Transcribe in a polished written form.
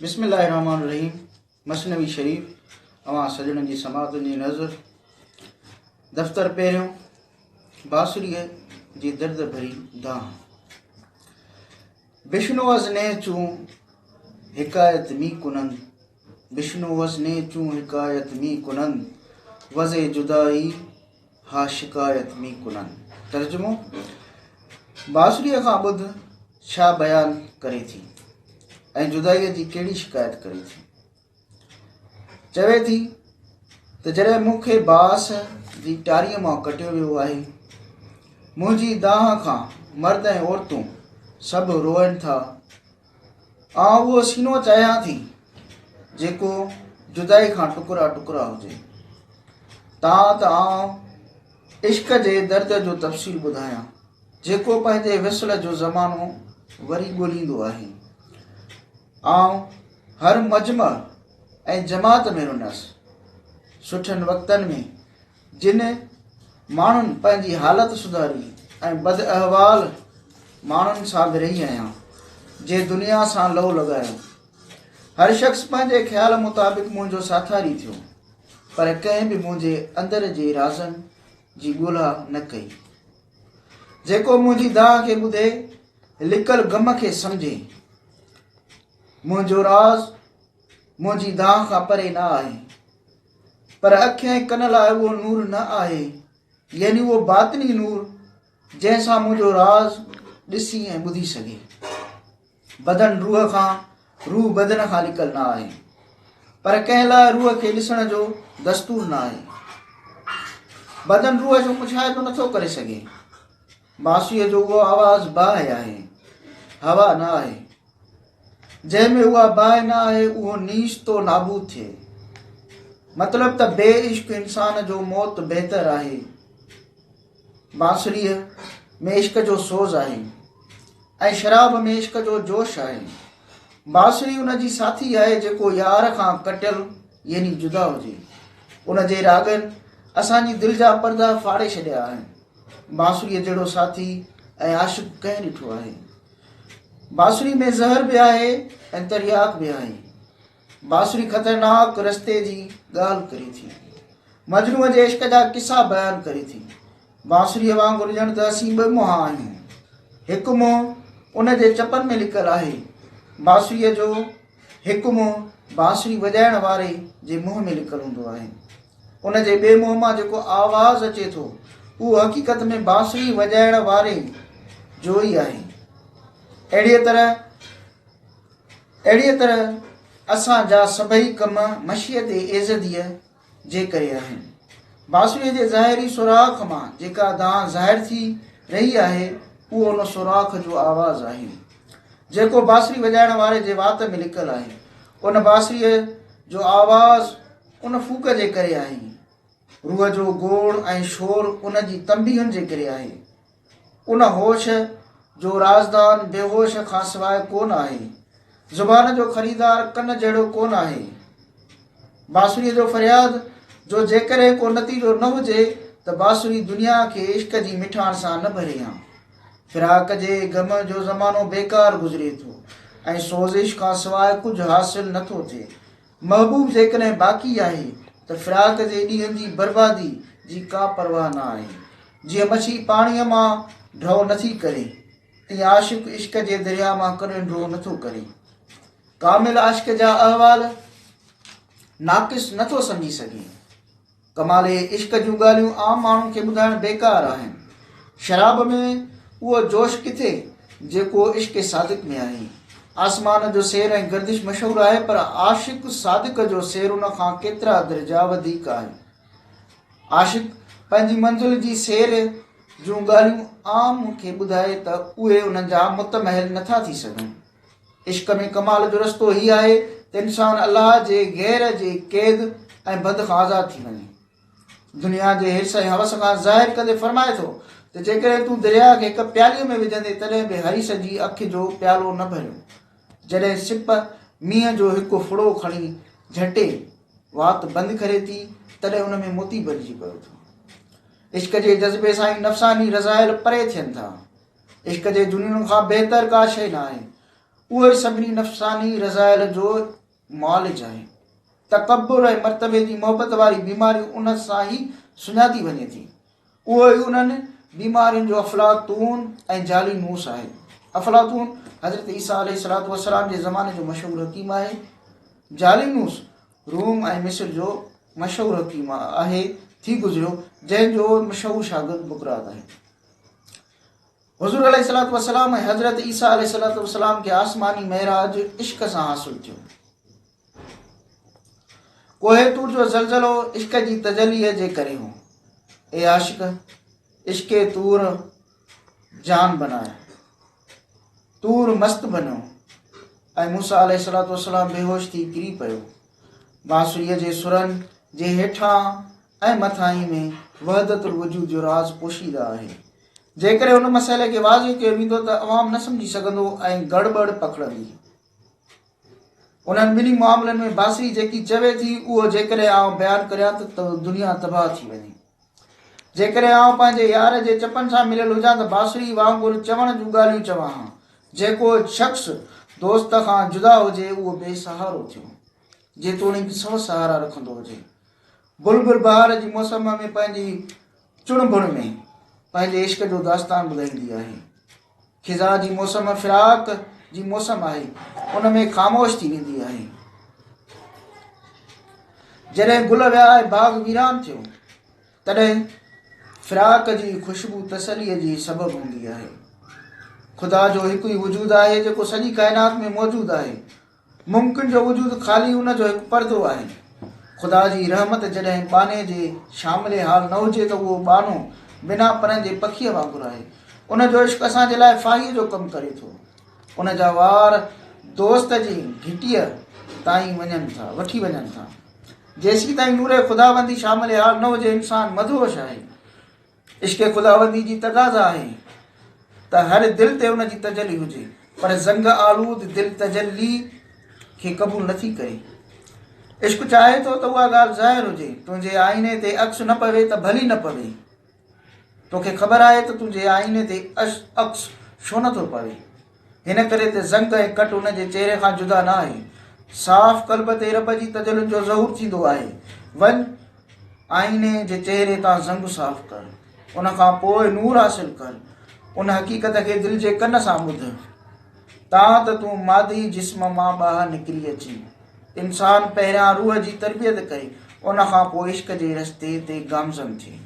बिस्मिल्लाहिर्रहमानिर्रहीम। मसनवी शरीफ़ अवां सजणनि जी समातुनि जी नज़र। दफ़्तर पहिरियों बासुरीअ जी दर्द भरी दाह। बिश्नोअस ने चूं हिकायत मी कुनंद, बिश्नोअस ने चूं हिकायत मी कुनंद, वज़े जुदाई हा शिकायत मी कुनंद। तर्जुमो: बासुरीअ खां ॿुध छा बयान करे थी ऐं जुदाईअ जी कहिड़ी शिकायत करे थी। चवे थी त जॾहिं मूंखे बास जी टारीअ मां कटियो वियो आहे, मुंहिंजी दाह खां मर्द ऐं औरतूं सभु रोइनि था। आउं उहो सीनो चाहियां थी जेको जुदाई खां टुकड़ा टुकड़ा हुजे, तां त आउं इश्क जे दर्द जो तफ़सील ॿुधायां जेको पंहिंजे विसल जो ज़मानो वरी ॻोल्हींदो आहे। आउं हर मजमा ऐं जमात में रुनसि, सुठनि वक़्तनि में जिन माण्हुनि पंहिंजी हालत सुधारी ऐं बद अहवाल माण्हुनि सां बि रही आहियां जे दुनिया सां लहु लॻायो। हर शख़्स पंहिंजे ख़्याल मुताबिक़ मुंहिंजो साथारी थियो, पर कंहिं बि मुंहिंजे अंदर जे राज़नि जी ॻोल्हा न कई। जेको मुंहिंजी दाह खे ॿुधे, लिकल ग़म खे सम्झे, मुंहिंजो राज़ मुंहिंजी दाह खां परे न आहे, पर अखि ऐं कन लाइ उहो नूर न आहे, यानी उहो बातिनी नूर जंहिंसां मुंहिंजो राज़ ॾिसी ऐं ॿुधी सघे। बदन रूह खां, रूह बदन खां लिकल न आहे, पर कंहिं लाइ रूह खे ॾिसण जो दस्तूर न आहे। बदन रूह जो मुशाहिदो नथो करे सघे। बांसुरीअ जो उहो आवाज़ बाहि आहे, हवा न आहे। जंहिंमें उहा बाहि न आहे उहो नीश तो नाबूद थिए। मतिलब त बे इश्क इंसान जो मौत बहितर आहे। बांसुरीअ में इश्क जो सोज़ आहे ऐं शराब में इश्क जो जोश आहे। बांसुरी उन जी साथी आहे जेको यार खां कटियल यानी जुदा हुजे। उन जे रागनि असांजी दिलि जा पर्दा फाड़े छॾिया आहिनि। बांसुरीअ जहिड़ो साथी ऐं आशिक़ कंहिं ॾिठो आहे। बांसुरी में ज़हर बि आहे ऐं तरियाक बि आहे। बांसुरी ख़तरनाक रस्ते जी ॻाल्हि करे थी, मजनूअ जे इश्क जा किसा बयान करे थी। बांसुरीअ वांगुरु ॼण त असीं ॿ मुंहं आहियूं, हिकु मुंहुं उन जे चपनि में लिकल आहे। बांसुरीअ जो हिकु मुंहुं बांसुरी वॼाइण वारे जे मुंहं में लिकल हूंदो आहे। उन जे ॿिए मुंहं मां जेको आवाज़ अचे थो उहो हक़ीक़त में बांसुरी वॼाइण वारे जो ई आहे। अहिड़ीअ तरह असांजा सभई कम मशीयत एज़दीअ जे करे आहिनि। बांसुरीअ जे ज़ाहिरी सुराख मां जेका दाह ज़ाहिर थी रही आहे उहो उन सुराख जो आवाज़ आहे जेको बांसुरी वॼाइण वारे जे वात में लिकल आहे। उन बांसुरीअ जो आवाज़ उन फूक जे करे आहे। रूह जो गोड़ ऐं शोर उन जी तंबीहनि जे करे आहे। उन होश जो राज़दान बेहोश खां सवाइ कोन आहे। ज़ुबान जो ख़रीदार कन जहिड़ो कोन आहे। बांसुरीअ जो फ़रियाद जो जेकॾहिं को नतीजो न हुजे त बांसुरी दुनिया खे इश्क जी मिठाण सां न भरे हा। फिराक जे ग़म जो ज़मानो बेकार गुज़रे थो ऐं सोज़िश खां सवाइ कुझु हासिल नथो थिए। महबूब जेकॾहिं बाक़ी आहे त फिराक जे ॾींहंनि जी बर्बादी जी का परवाह न आहे। जीअं मछी पाणीअ मां ड्रौ नथी करे, तीअं आशिक़ इश्क जे दरिया मां कॾहिं ड्रौ नथो करे। कामिल आशिक़ जा अहवाल नाक़िस नथो सम्झी सघे। कमाले इश्क जूं ॻाल्हियूं आम माण्हुनि खे ॿुधाइण बेकार आहिनि। शराब में उहो जोश किथे जेको इश्क सादिक में आहे। आसमान जो सैर ऐं गर्दिश मशहूरु आहे, पर आशिक़ सादिक जो सैर उन खां केतिरा दर्जा वधीक आहे। आशिक़ पंहिंजी मंज़िल जी सैर जूं ॻाल्हियूं आम खे ॿुधाए त उहे उन्हनि जा मुतमहल नथा थी सघनि। इश्क में कमाल जो रस्तो हीउ आहे त इंसान अलाह जे गैर जे क़ैद ऐं बद खां आज़ादु थी वञे। दुनिया जे हिर्स ऐं हवस खां ज़ाहिर कंदे फरमाए थो त जेकॾहिं तूं दरिया खे हिकु प्यालीअ में विझंदे तॾहिं बि हरीस जी अखि जो प्यालो न भरियो। जॾहिं सिप मींहं जो हिकु फुड़ो खणी झटे वात बंदि करे थी तॾहिं उन में मोती भरिजी पियो थो। इश्क जे जज़्बे सां ई नफ़सानी रज़ाइल परे थियनि था। इश्क जे जुनून खां बहितर का शइ न आहे। उहे सभिनी नफ़सानी रज़ाइल जो मुआलिज आहे। तकब्बुर ऐं मर्तबे जी मोहबत वारी बीमारी उन सां ई सुञाती वञे थी। उहो ई उन्हनि बीमारियुनि जो अफ़लातून ऐं जालिनूस आहे। अफ़लातून हज़रत ईसा अलैहिस्सलातु वस्सलाम जे ज़माने जो मशहूरु हकीम आहे। जालिनूस रूम ऐं मिस्र जो मशहूरु हकीम आहे थी गुज़रियो, जंहिंजो मशहूरु शागिर्द बुकरात आहे। हुज़ूर अलैहिस्सलातु वस्सलाम ऐं हज़रत ईसा अलैहिस्सलातु वस्सलाम खे आसमानी महराज इश्क सां हासिलु थियो। कोहे तूर जो ज़लज़लो इश्क जी तजलीअ जे करे हो। ए आशिक, इश्क़े तूर जान बनाया, तूर मस्त बनो ऐं मूसा अलैहिस्सलातु वस्सलाम बेहोश थी किरी पियो। बांसुरीअ जे सुरनि जे हेठां ऐं मथाई में वहदतुल वजूद जो राज़ पोशीदा आहे। जेकॾहिं हुन मसइले खे वाज़िह कयो वेंदो त अवाम न सम्झी सघंदो ऐं गड़बड़ पकड़ंदी। उन्हनि ॿिन्ही मामलनि में बांसुरी जेकी चवे थी उहो जेकॾहिं आउं बयानु करियां त दुनिया तबाह थी वञे। जेकॾहिं आउं पंहिंजे यार जे चपनि सां मिलियल हुजां त बांसुरी वांगुरु चवण जूं ॻाल्हियूं चवां हा। जेको शख़्स दोस्त खां जुदा हुजे उहो बेसहारो थियो, जेतोणीकि सौ सहारा रखंदो हुजे। बुलबुल बहार जी मौसम में पंहिंजी चुणबुण में पंहिंजे इश्क जो दास्तान ॿुधाईंदी आहे। खिज़ा जी मौसम फिराक जी मौसम आहे, उन में ख़ामोश थी वेंदी आहे। जॾहिं गुल विया ऐं बाग़ वीरान थियो तॾहिं फिराक जी ख़ुशबू तसलीअ जी सबबु हूंदी आहे। ख़ुदा जो हिकु ई वजूद आहे जेको सॼी काइनात में मौजूदु आहे। मुमकिन जो वजूद ख़ाली उन जो हिकु परदो आहे। ख़ुदा जी रहमत जॾहिं बाने जे शामिल हाल न हुजे त उहो बानो बिना परनि जे पखीअ वांगुरु आहे। उन जो इश्क असांजे लाइ फाहीअ जो कमु करे थो। उन जा वार दोस्त जी घिटीअ ताईं वठी वञनि था। जेसीं ताईं नूर ख़ुदाबंदी शामिल हाल न हुजे इंसान मदहोश आहे। इश्क ख़ुदाबंदी जी तक़ाज़ा आहे त हर दिलि ते उन जी तजली हुजे, पर ज़ंग आलूद दिलि तजली खे क़बूल नथी करे। इश्क चाहे थो त उहा ॻाल्हि ज़ाहिर हुजे। तुंहिंजे आईने ते अक्स न पवे त भली न पवे। तोखे ख़बर आहे त तुंहिंजे आईने ते अक्स छो नथो पवे? हिन करे त ज़ंग ऐं कट उन जे चहिरे खां जुदा न आहे। साफ़ क़ल्ब ते रब जी तजलुनि जो ज़हूर थींदो आहे। वञ आईने जे चहिरे तां ज़ंग साफ़ कर, उन खां पोइ नूर हासिल कर। उन हक़ीक़त खे दिलि जे कन सां ॿुध तां त तूं मादी जिस्म मां ॿाहिरि निकिरी अची। इंसान पहिरियां रूह जी तरबियत करे, उन खां पोइ इश्क जे रस्ते ते गामज़न थिए।